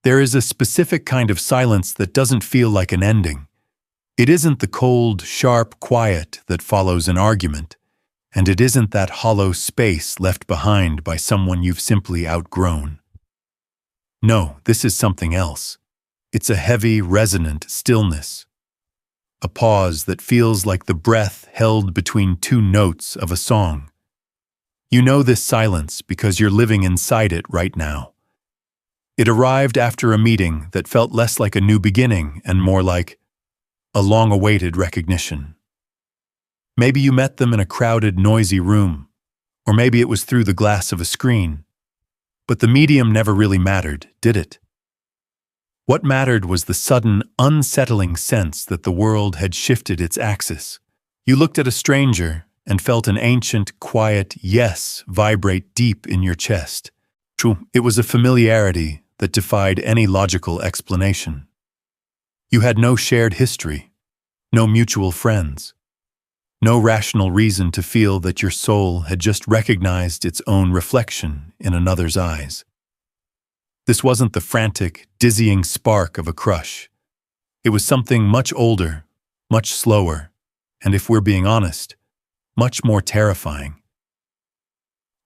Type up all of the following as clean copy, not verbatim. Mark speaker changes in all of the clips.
Speaker 1: There is a specific kind of silence that doesn't feel like an ending. It isn't the cold, sharp quiet that follows an argument, and it isn't that hollow space left behind by someone you've simply outgrown. No, this is something else. It's a heavy, resonant stillness. A pause that feels like the breath held between two notes of a song. You know this silence because you're living inside it right now. It arrived after a meeting that felt less like a new beginning and more like a long-awaited recognition. Maybe you met them in a crowded, noisy room, or maybe it was through the glass of a screen. But the medium never really mattered, did it? What mattered was the sudden, unsettling sense that the world had shifted its axis. You looked at a stranger and felt an ancient, quiet yes vibrate deep in your chest. True, it was a familiarity that defied any logical explanation. You had no shared history, no mutual friends, no rational reason to feel that your soul had just recognized its own reflection in another's eyes. This wasn't the frantic, dizzying spark of a crush. It was something much older, much slower, and if we're being honest, much more terrifying.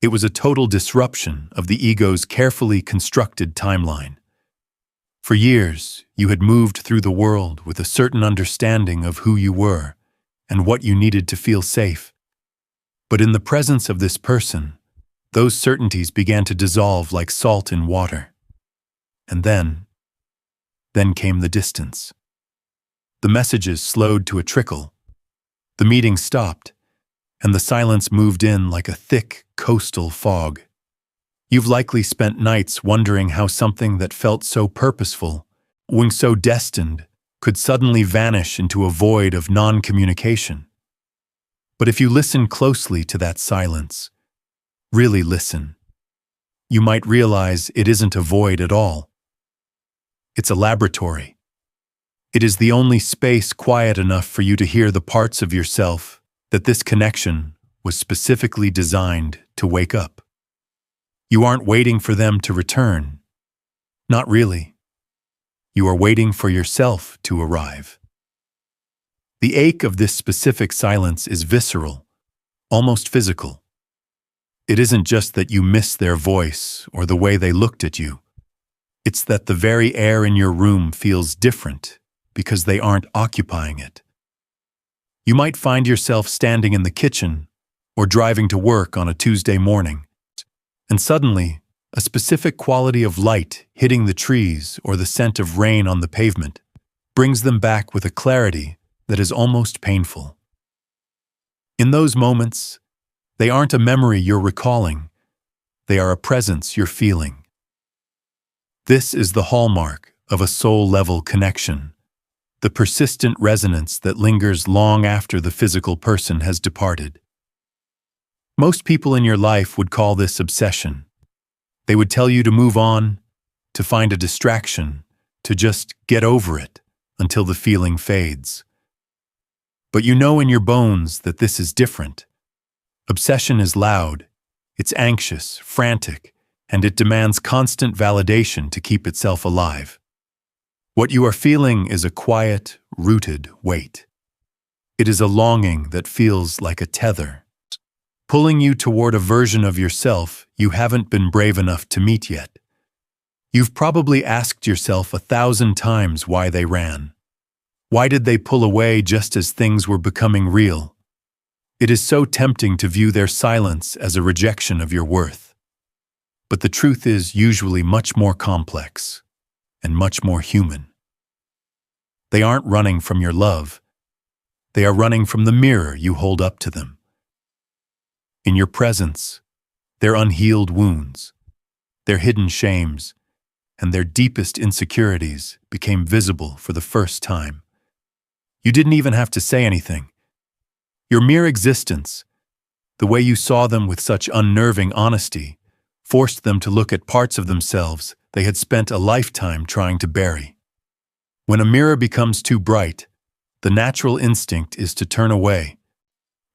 Speaker 1: It was a total disruption of the ego's carefully constructed timeline. For years, you had moved through the world with a certain understanding of who you were and what you needed to feel safe. But in the presence of this person, those certainties began to dissolve like salt in water. And then came the distance. The messages slowed to a trickle. The meeting stopped, and the silence moved in like a thick, coastal fog. You've likely spent nights wondering how something that felt so purposeful, so destined, could suddenly vanish into a void of non-communication. But if you listen closely to that silence, really listen, you might realize it isn't a void at all. It's a laboratory. It is the only space quiet enough for you to hear the parts of yourself that this connection was specifically designed to wake up. You aren't waiting for them to return. Not really. You are waiting for yourself to arrive. The ache of this specific silence is visceral, almost physical. It isn't just that you miss their voice or the way they looked at you. It's that the very air in your room feels different because they aren't occupying it. You might find yourself standing in the kitchen or driving to work on a Tuesday morning, and suddenly, a specific quality of light hitting the trees or the scent of rain on the pavement brings them back with a clarity that is almost painful. In those moments, they aren't a memory you're recalling, they are a presence you're feeling. This is the hallmark of a soul-level connection, the persistent resonance that lingers long after the physical person has departed. Most people in your life would call this obsession. They would tell you to move on, to find a distraction, to just get over it until the feeling fades. But you know in your bones that this is different. Obsession is loud, it's anxious, frantic, and it demands constant validation to keep itself alive. What you are feeling is a quiet, rooted weight. It is a longing that feels like a tether, pulling you toward a version of yourself you haven't been brave enough to meet yet. You've probably asked yourself 1,000 times why they ran. Why did they pull away just as things were becoming real? It is so tempting to view their silence as a rejection of your worth. But the truth is usually much more complex and much more human. They aren't running from your love. They are running from the mirror you hold up to them. In your presence, their unhealed wounds, their hidden shames, and their deepest insecurities became visible for the first time. You didn't even have to say anything. Your mere existence, the way you saw them with such unnerving honesty, forced them to look at parts of themselves they had spent a lifetime trying to bury. When a mirror becomes too bright, the natural instinct is to turn away,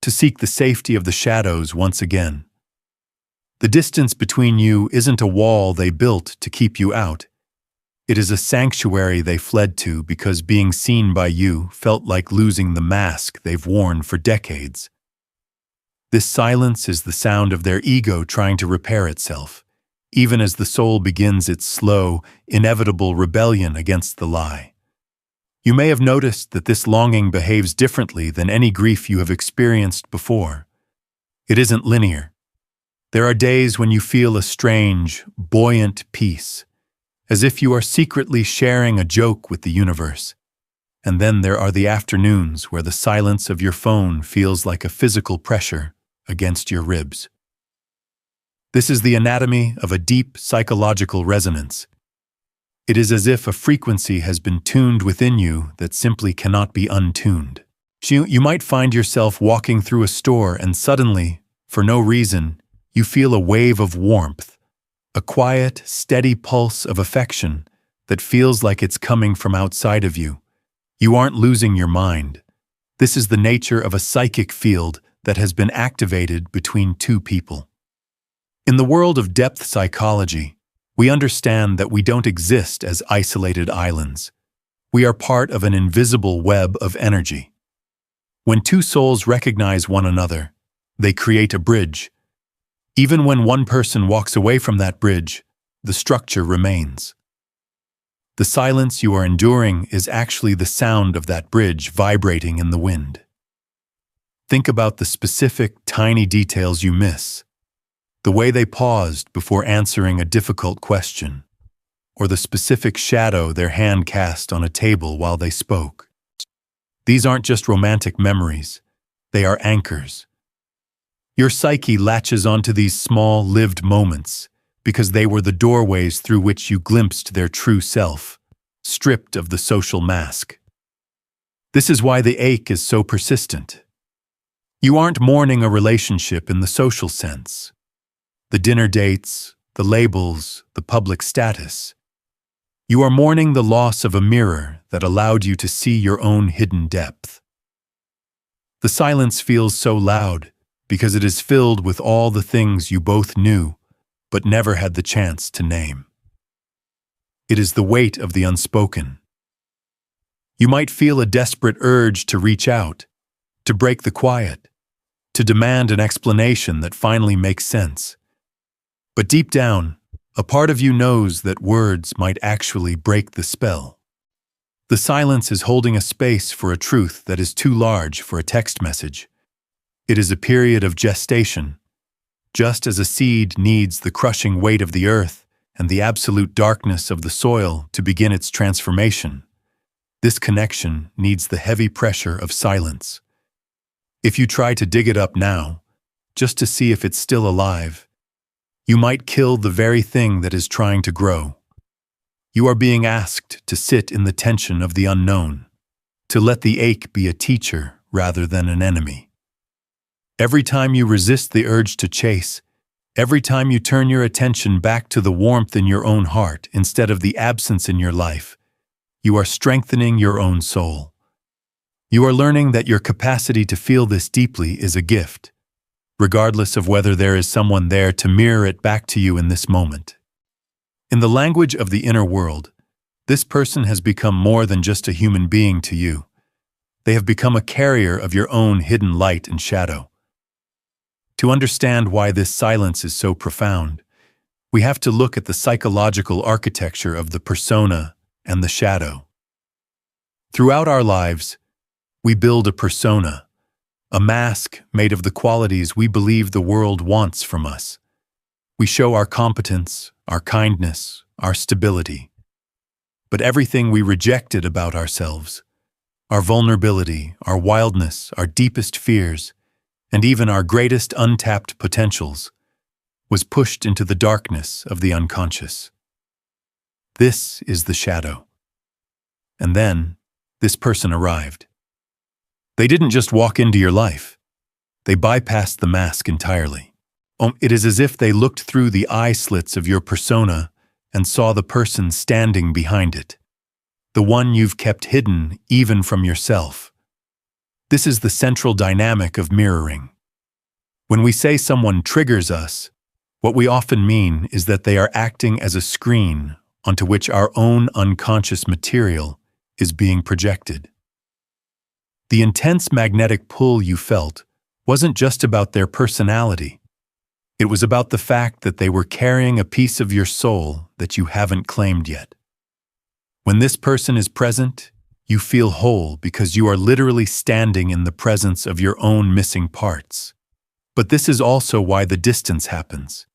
Speaker 1: to seek the safety of the shadows once again. The distance between you isn't a wall they built to keep you out. It is a sanctuary they fled to because being seen by you felt like losing the mask they've worn for decades. This silence is the sound of their ego trying to repair itself, even as the soul begins its slow, inevitable rebellion against the lie. You may have noticed that this longing behaves differently than any grief you have experienced before. It isn't linear. There are days when you feel a strange, buoyant peace, as if you are secretly sharing a joke with the universe. And then there are the afternoons where the silence of your phone feels like a physical pressure against your ribs. This is the anatomy of a deep psychological resonance. It is as if a frequency has been tuned within you that simply cannot be untuned. You might find yourself walking through a store and suddenly, for no reason, you feel a wave of warmth, a quiet, steady pulse of affection that feels like it's coming from outside of you. You aren't losing your mind. This is the nature of a psychic field that has been activated between two people. In the world of depth psychology, we understand that we don't exist as isolated islands. We are part of an invisible web of energy. When two souls recognize one another, they create a bridge. Even when one person walks away from that bridge, the structure remains. The silence you are enduring is actually the sound of that bridge vibrating in the wind. Think about the specific, tiny details you miss. The way they paused before answering a difficult question, or the specific shadow their hand cast on a table while they spoke. These aren't just romantic memories, they are anchors. Your psyche latches onto these small, lived moments because they were the doorways through which you glimpsed their true self, stripped of the social mask. This is why the ache is so persistent. You aren't mourning a relationship in the social sense. The dinner dates, the labels, the public status. You are mourning the loss of a mirror that allowed you to see your own hidden depth. The silence feels so loud because it is filled with all the things you both knew but never had the chance to name. It is the weight of the unspoken. You might feel a desperate urge to reach out, to break the quiet, to demand an explanation that finally makes sense. But deep down, a part of you knows that words might actually break the spell. The silence is holding a space for a truth that is too large for a text message. It is a period of gestation. Just as a seed needs the crushing weight of the earth and the absolute darkness of the soil to begin its transformation, this connection needs the heavy pressure of silence. If you try to dig it up now, just to see if it's still alive, you might kill the very thing that is trying to grow. You are being asked to sit in the tension of the unknown, to let the ache be a teacher rather than an enemy. Every time you resist the urge to chase, every time you turn your attention back to the warmth in your own heart instead of the absence in your life, you are strengthening your own soul. You are learning that your capacity to feel this deeply is a gift, regardless of whether there is someone there to mirror it back to you in this moment. In the language of the inner world, this person has become more than just a human being to you. They have become a carrier of your own hidden light and shadow. To understand why this silence is so profound, we have to look at the psychological architecture of the persona and the shadow. Throughout our lives, we build a persona, a mask made of the qualities we believe the world wants from us. We show our competence, our kindness, our stability. But everything we rejected about ourselves, our vulnerability, our wildness, our deepest fears, and even our greatest untapped potentials, was pushed into the darkness of the unconscious. This is the shadow. And then, this person arrived. They didn't just walk into your life. They bypassed the mask entirely. It is as if they looked through the eye slits of your persona and saw the person standing behind it, the one you've kept hidden even from yourself. This is the central dynamic of mirroring. When we say someone triggers us, what we often mean is that they are acting as a screen onto which our own unconscious material is being projected. The intense magnetic pull you felt wasn't just about their personality. It was about the fact that they were carrying a piece of your soul that you haven't claimed yet. When this person is present, you feel whole because you are literally standing in the presence of your own missing parts. But this is also why the distance happens.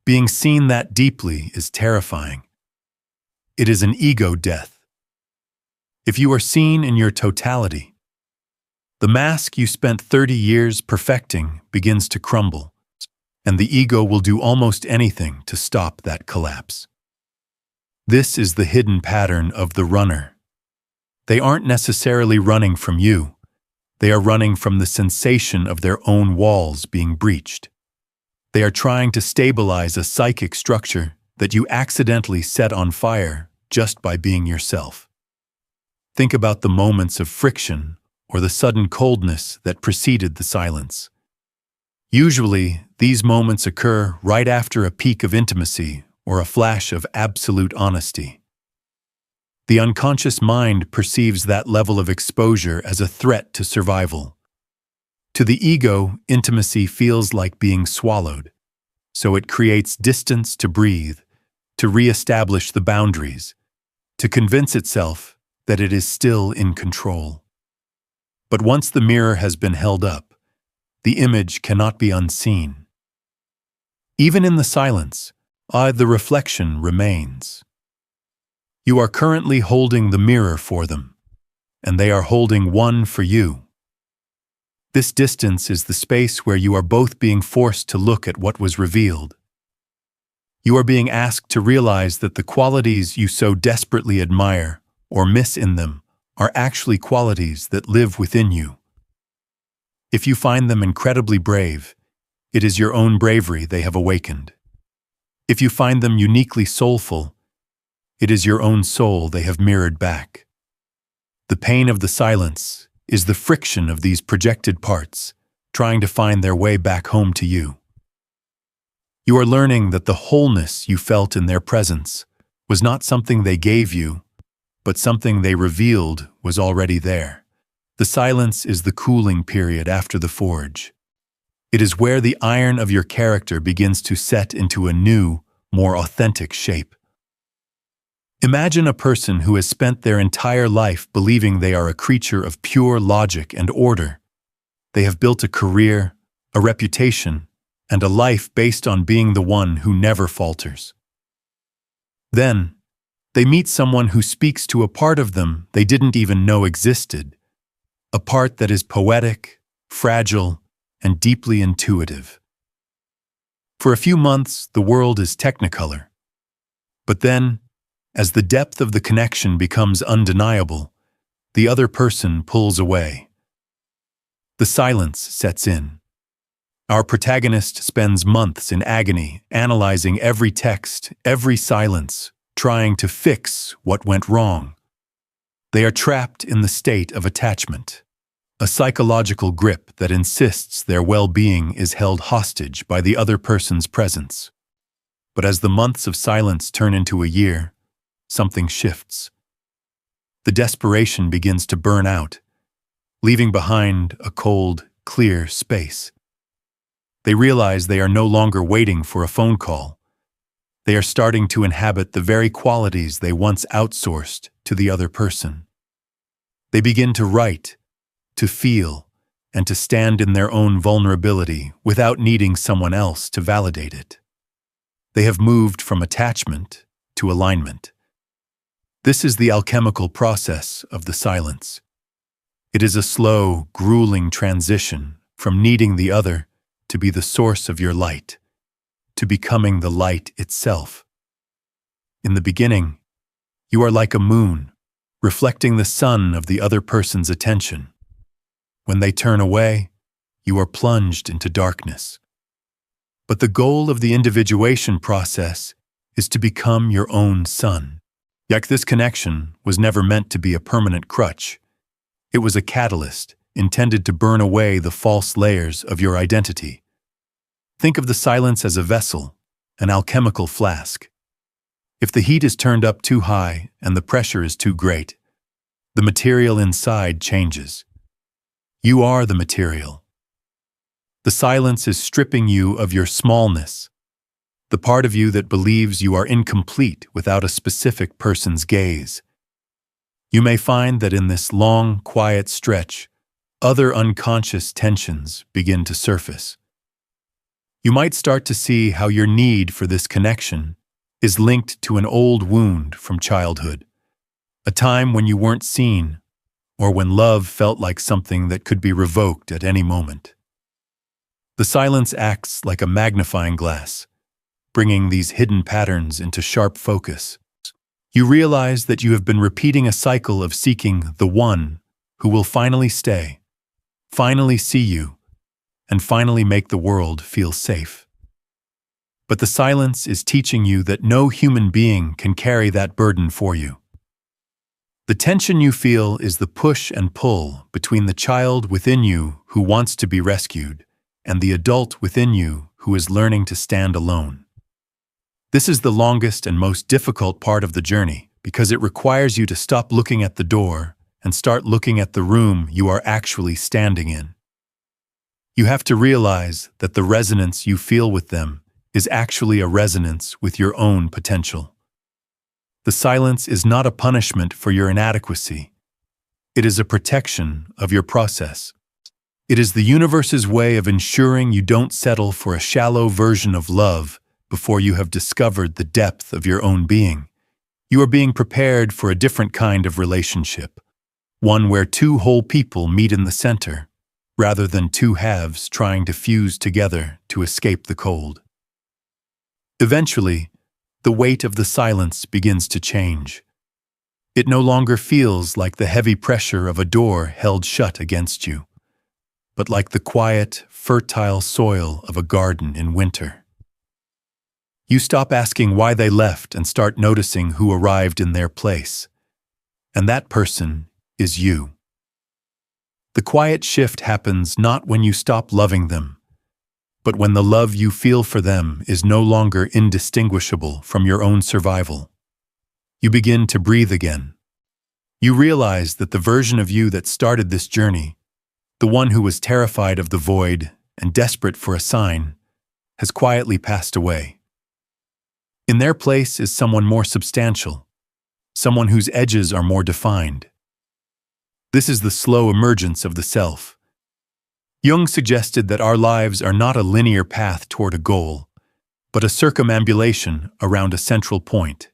Speaker 1: Being seen that deeply is terrifying. It is an ego death. If you are seen in your totality, the mask you spent 30 years perfecting begins to crumble, and the ego will do almost anything to stop that collapse. This is the hidden pattern of the runner. They aren't necessarily running from you. They are running from the sensation of their own walls being breached. They are trying to stabilize a psychic structure that you accidentally set on fire just by being yourself. Think about the moments of friction or the sudden coldness that preceded the silence. Usually, these moments occur right after a peak of intimacy or a flash of absolute honesty. The unconscious mind perceives that level of exposure as a threat to survival. To the ego, intimacy feels like being swallowed, so it creates distance to breathe, to re-establish the boundaries, to convince itself that it is still in control. But once the mirror has been held up, the image cannot be unseen. Even in the silence, the reflection remains. You are currently holding the mirror for them, and they are holding one for you. This distance is the space where you are both being forced to look at what was revealed. You are being asked to realize that the qualities you so desperately admire or miss in them are actually qualities that live within you. If you find them incredibly brave, it is your own bravery they have awakened. If you find them uniquely soulful, it is your own soul they have mirrored back. The pain of the silence is the friction of these projected parts trying to find their way back home to you. You are learning that the wholeness you felt in their presence was not something they gave you, but something they revealed was already there. The silence is the cooling period after the forge. It is where the iron of your character begins to set into a new, more authentic shape. Imagine a person who has spent their entire life believing they are a creature of pure logic and order. They have built a career, a reputation, and a life based on being the one who never falters. Then, they meet someone who speaks to a part of them they didn't even know existed, a part that is poetic, fragile, and deeply intuitive. For a few months, the world is technicolor. But then, as the depth of the connection becomes undeniable, the other person pulls away. The silence sets in. Our protagonist spends months in agony, analyzing every text, every silence, trying to fix what went wrong. They are trapped in the state of attachment, a psychological grip that insists their well-being is held hostage by the other person's presence. But as the months of silence turn into a year, something shifts. The desperation begins to burn out, leaving behind a cold, clear space. They realize they are no longer waiting for a phone call. They are starting to inhabit the very qualities they once outsourced to the other person. They begin to write, to feel, and to stand in their own vulnerability without needing someone else to validate it. They have moved from attachment to alignment. This is the alchemical process of the silence. It is a slow, grueling transition from needing the other to be the source of your light, to becoming the light itself. In the beginning, you are like a moon, reflecting the sun of the other person's attention. When they turn away, you are plunged into darkness. But the goal of the individuation process is to become your own sun. Yet this connection was never meant to be a permanent crutch. It was a catalyst intended to burn away the false layers of your identity. Think of the silence as a vessel, an alchemical flask. If the heat is turned up too high and the pressure is too great, the material inside changes. You are the material. The silence is stripping you of your smallness, the part of you that believes you are incomplete without a specific person's gaze. You may find that in this long, quiet stretch, other unconscious tensions begin to surface. You might start to see how your need for this connection is linked to an old wound from childhood, a time when you weren't seen, or when love felt like something that could be revoked at any moment. The silence acts like a magnifying glass, bringing these hidden patterns into sharp focus. You realize that you have been repeating a cycle of seeking the one who will finally stay, finally see you, and finally make the world feel safe. But the silence is teaching you that no human being can carry that burden for you. The tension you feel is the push and pull between the child within you who wants to be rescued and the adult within you who is learning to stand alone. This is the longest and most difficult part of the journey because it requires you to stop looking at the door and start looking at the room you are actually standing in. You have to realize that the resonance you feel with them is actually a resonance with your own potential. The silence is not a punishment for your inadequacy. It is a protection of your process. It is the universe's way of ensuring you don't settle for a shallow version of love before you have discovered the depth of your own being. You are being prepared for a different kind of relationship, one where two whole people meet in the center, rather than two halves trying to fuse together to escape the cold. Eventually, the weight of the silence begins to change. It no longer feels like the heavy pressure of a door held shut against you, but like the quiet, fertile soil of a garden in winter. You stop asking why they left and start noticing who arrived in their place. And that person is you. The quiet shift happens not when you stop loving them, but when the love you feel for them is no longer indistinguishable from your own survival. You begin to breathe again. You realize that the version of you that started this journey, the one who was terrified of the void and desperate for a sign, has quietly passed away. In their place is someone more substantial, someone whose edges are more defined. This is the slow emergence of the self. Jung suggested that our lives are not a linear path toward a goal, but a circumambulation around a central point,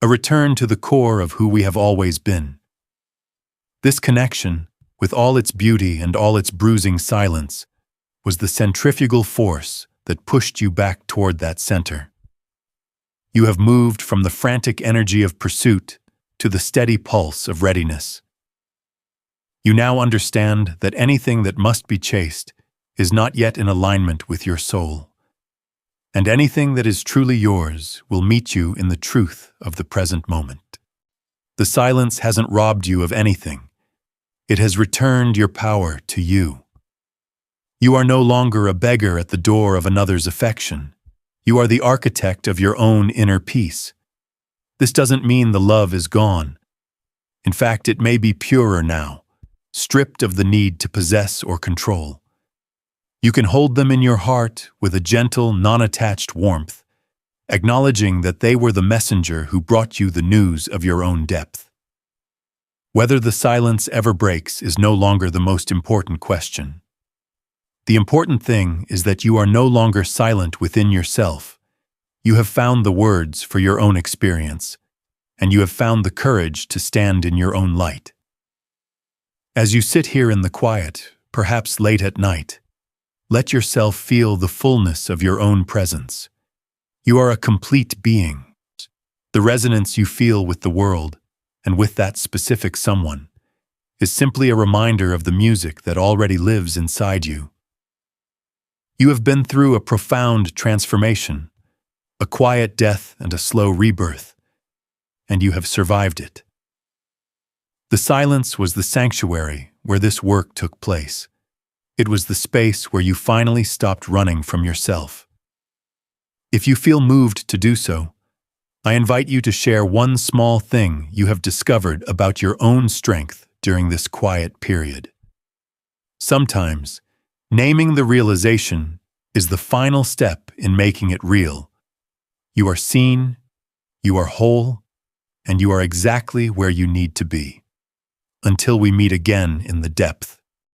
Speaker 1: a return to the core of who we have always been. This connection, with all its beauty and all its bruising silence, was the centrifugal force that pushed you back toward that center. You have moved from the frantic energy of pursuit to the steady pulse of readiness. You now understand that anything that must be chased is not yet in alignment with your soul, and anything that is truly yours will meet you in the truth of the present moment. The silence hasn't robbed you of anything. It has returned your power to you. You are no longer a beggar at the door of another's affection. You are the architect of your own inner peace. This doesn't mean the love is gone. In fact, it may be purer now, stripped of the need to possess or control. You can hold them in your heart with a gentle, non-attached warmth, acknowledging that they were the messenger who brought you the news of your own depth. Whether the silence ever breaks is no longer the most important question. The important thing is that you are no longer silent within yourself. You have found the words for your own experience, and you have found the courage to stand in your own light. As you sit here in the quiet, perhaps late at night, let yourself feel the fullness of your own presence. You are a complete being. The resonance you feel with the world, and with that specific someone, is simply a reminder of the music that already lives inside you. You have been through a profound transformation, a quiet death and a slow rebirth, and you have survived it. The silence was the sanctuary where this work took place. It was the space where you finally stopped running from yourself. If you feel moved to do so, I invite you to share one small thing you have discovered about your own strength during this quiet period. Sometimes, naming the realization is the final step in making it real. You are seen, you are whole, and you are exactly where you need to be. Until we meet again in the depth.